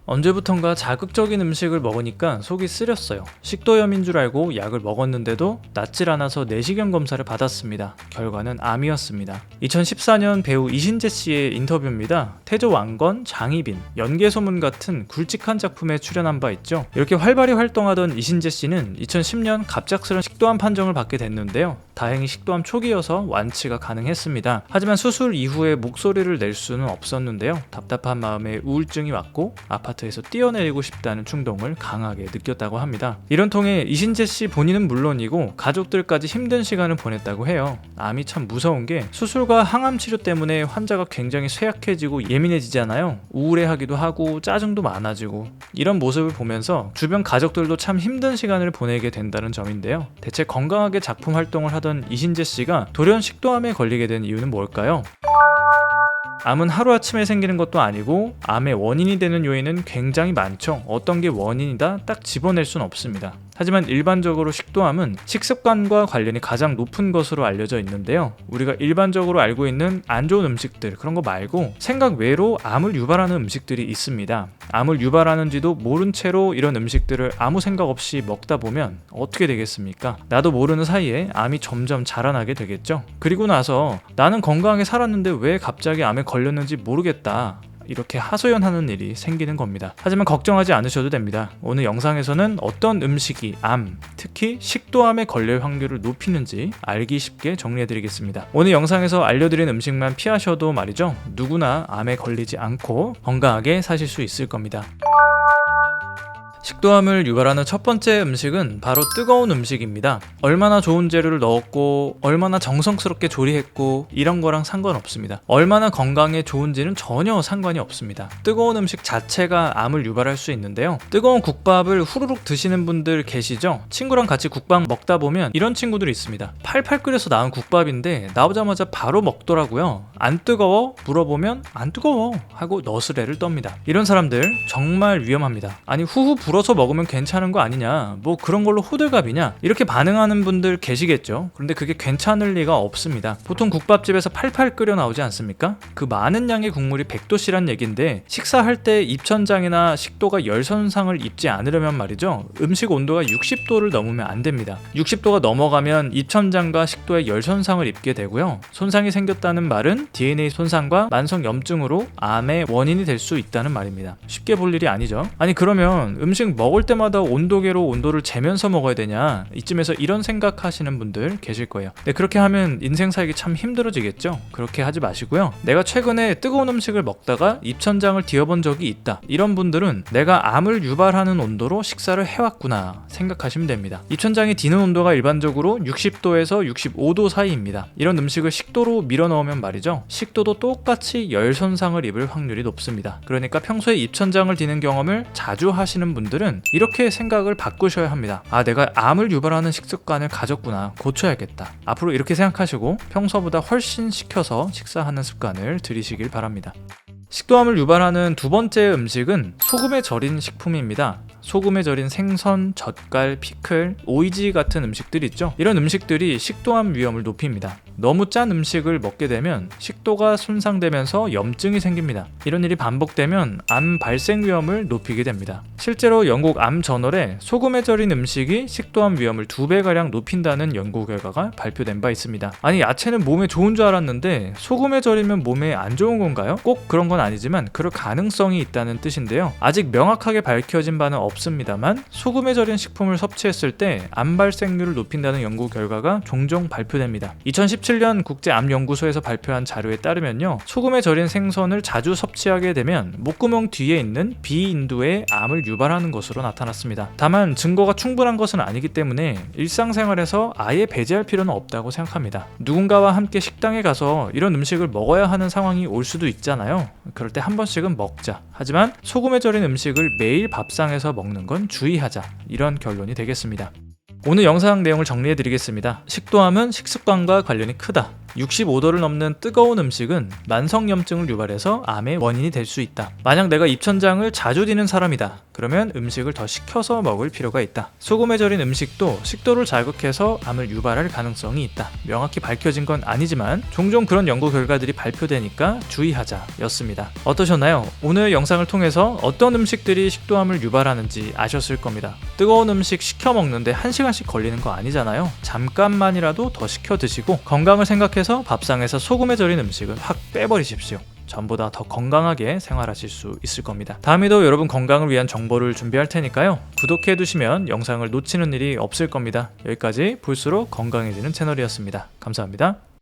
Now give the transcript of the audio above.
언제부턴가 자극적인 음식을 먹으니까 속이 쓰렸어요. 식도염인 줄 알고 약을 먹었는데도 낫질 않아서 내시경 검사를 받았습니다. 결과는 암이었습니다. 2014년 배우 이신재 씨의 인터뷰입니다. 태조 왕건, 장희빈, 연개소문 같은 굵직한 작품에 출연한 바 있죠. 이렇게 활발히 활동하던 이신재 씨는 2010년 갑작스런 식도암 판정을 받게 됐는데요. 다행히 식도암 초기여서 완치가 가능했습니다. 하지만 수술 이후에 목소리를 낼 수는 없었는데요. 답답한 마음에 우울증이 왔고 아파트에서 뛰어내리고 싶다는 충동을 강하게 느꼈다고 합니다. 이런 통에 이신재 씨 본인은 물론이고 가족들까지 힘든 시간을 보냈다고 해요. 암이 참 무서운 게 수술과 항암 치료 때문에 환자가 굉장히 쇠약해지고 예민해지잖아요. 우울해하기도 하고 짜증도 많아지고 이런 모습을 보면서 주변 가족들도 참 힘든 시간을 보내게 된다는 점인데요. 대체 건강하게 작품 활동을 하던 이신재 씨가 돌연 식도암에 걸리게 된 이유는 뭘까요? 암은 하루아침에 생기는 것도 아니고 암의 원인이 되는 요인은 굉장히 많죠. 어떤 게 원인이다 딱 집어낼 수는 없습니다. 하지만 일반적으로 식도암은 식습관과 관련이 가장 높은 것으로 알려져 있는데요. 우리가 일반적으로 알고 있는 안 좋은 음식들 그런 거 말고 생각 외로 암을 유발하는 음식들이 있습니다. 암을 유발하는지도 모른 채로 이런 음식들을 아무 생각 없이 먹다 보면 어떻게 되겠습니까? 나도 모르는 사이에 암이 점점 자라나게 되겠죠. 그리고 나서 나는 건강하게 살았는데 왜 갑자기 암에 걸렸는지 모르겠다. 이렇게 하소연하는 일이 생기는 겁니다. 하지만 걱정하지 않으셔도 됩니다. 오늘 영상에서는 어떤 음식이 암, 특히 식도암에 걸릴 확률을 높이는지 알기 쉽게 정리해드리겠습니다. 오늘 영상에서 알려드린 음식만 피하셔도 말이죠. 누구나 암에 걸리지 않고 건강하게 사실 수 있을 겁니다. 식도암을 유발하는 첫 번째 음식은 바로 뜨거운 음식입니다. 얼마나 좋은 재료를 넣었고 얼마나 정성스럽게 조리했고 이런 거랑 상관없습니다. 얼마나 건강에 좋은지는 전혀 상관이 없습니다. 뜨거운 음식 자체가 암을 유발할 수 있는데요. 뜨거운 국밥을 후루룩 드시는 분들 계시죠? 친구랑 같이 국밥 먹다 보면 이런 친구들이 있습니다. 팔팔 끓여서 나온 국밥인데 나오자마자 바로 먹더라고요. 안 뜨거워? 물어보면 안 뜨거워 하고 너스레를 떱니다. 이런 사람들 정말 위험합니다. 아니 후후 불어서 먹으면 괜찮은 거 아니냐, 뭐 그런 걸로 호들갑이냐, 이렇게 반응하는 분들 계시겠죠. 그런데 그게 괜찮을 리가 없습니다. 보통 국밥집에서 팔팔 끓여 나오지 않습니까? 그 많은 양의 국물이 100도씨란 얘긴데 식사할 때 입천장이나 식도가 열 손상을 입지 않으려면 말이죠, 음식 온도가 60도를 넘으면 안 됩니다. 60도가 넘어가면 입천장과 식도에 열 손상을 입게 되고요. 손상이 생겼다는 말은 DNA 손상과 만성염증으로 암의 원인이 될 수 있다는 말입니다. 쉽게 볼 일이 아니죠. 아니 그러면 음식 먹을 때마다 온도계로 온도를 재면서 먹어야 되냐, 이쯤에서 이런 생각하시는 분들 계실 거예요. 네, 그렇게 하면 인생 살기 참 힘들어지겠죠. 그렇게 하지 마시고요. 내가 최근에 뜨거운 음식을 먹다가 입천장을 뒤어본 적이 있다, 이런 분들은 내가 암을 유발하는 온도로 식사를 해왔구나 생각하시면 됩니다. 입천장이 디는 온도가 일반적으로 60도에서 65도 사이입니다. 이런 음식을 식도로 밀어 넣으면 말이죠, 식도도 똑같이 열 손상을 입을 확률이 높습니다. 그러니까 평소에 입천장을 디는 경험을 자주 하시는 분들은 이렇게 생각을 바꾸셔야 합니다. 아, 내가 암을 유발하는 식습관을 가졌구나, 고쳐야겠다. 앞으로 이렇게 생각하시고 평소보다 훨씬 식혀서 식사하는 습관을 들이시길 바랍니다. 식도암을 유발하는 두 번째 음식은 소금에 절인 식품입니다. 소금에 절인 생선, 젓갈, 피클, 오이지 같은 음식들이 있죠. 이런 음식들이 식도암 위험을 높입니다. 너무 짠 음식을 먹게 되면 식도가 손상되면서 염증이 생깁니다. 이런 일이 반복되면 암 발생 위험을 높이게 됩니다. 실제로 영국 암 저널에 소금에 절인 음식이 식도암 위험을 2배가량 높인다는 연구 결과가 발표된 바 있습니다. 아니 야채는 몸에 좋은 줄 알았는데 소금에 절이면 몸에 안 좋은 건가요? 꼭 그런 건 아니지만 그럴 가능성이 있다는 뜻인데요. 아직 명확하게 밝혀진 바는 없습니다만 소금에 절인 식품을 섭취했을 때 암 발생률을 높인다는 연구 결과가 종종 발표됩니다. 2017년 국제암연구소에서 발표한 자료에 따르면요, 소금에 절인 생선을 자주 섭취하게 되면 목구멍 뒤에 있는 비인두에 암을 유발하는 것으로 나타났습니다. 다만 증거가 충분한 것은 아니기 때문에 일상생활에서 아예 배제할 필요는 없다고 생각합니다. 누군가와 함께 식당에 가서 이런 음식을 먹어야 하는 상황이 올 수도 있잖아요. 그럴 때 한 번씩은 먹자. 하지만 소금에 절인 음식을 매일 밥상에서 먹는 건 주의하자. 이런 결론이 되겠습니다. 오늘 영상 내용을 정리해드리겠습니다. 식도암은 식습관과 관련이 크다. 65도를 넘는 뜨거운 음식은 만성염증을 유발해서 암의 원인이 될 수 있다. 만약 내가 입천장을 자주 디는 사람이다. 그러면 음식을 더 식혀서 먹을 필요가 있다. 소금에 절인 음식도 식도를 자극해서 암을 유발할 가능성이 있다. 명확히 밝혀진 건 아니지만 종종 그런 연구 결과들이 발표되니까 주의하자 였습니다. 어떠셨나요? 오늘 영상을 통해서 어떤 음식들이 식도암을 유발하는지 아셨을 겁니다. 뜨거운 음식 식혀 먹는데 1시간씩 걸리는 거 아니잖아요. 잠깐만이라도 더 식혀 드시고 건강을 생각해서 밥상에서 소금에 절인 음식은 확 빼버리십시오. 전보다 더 건강하게 생활하실 수 있을 겁니다. 다음에도 여러분 건강을 위한 정보를 준비할 테니까요. 구독해 두시면 영상을 놓치는 일이 없을 겁니다. 여기까지 볼수록 건강해지는 채널이었습니다. 감사합니다.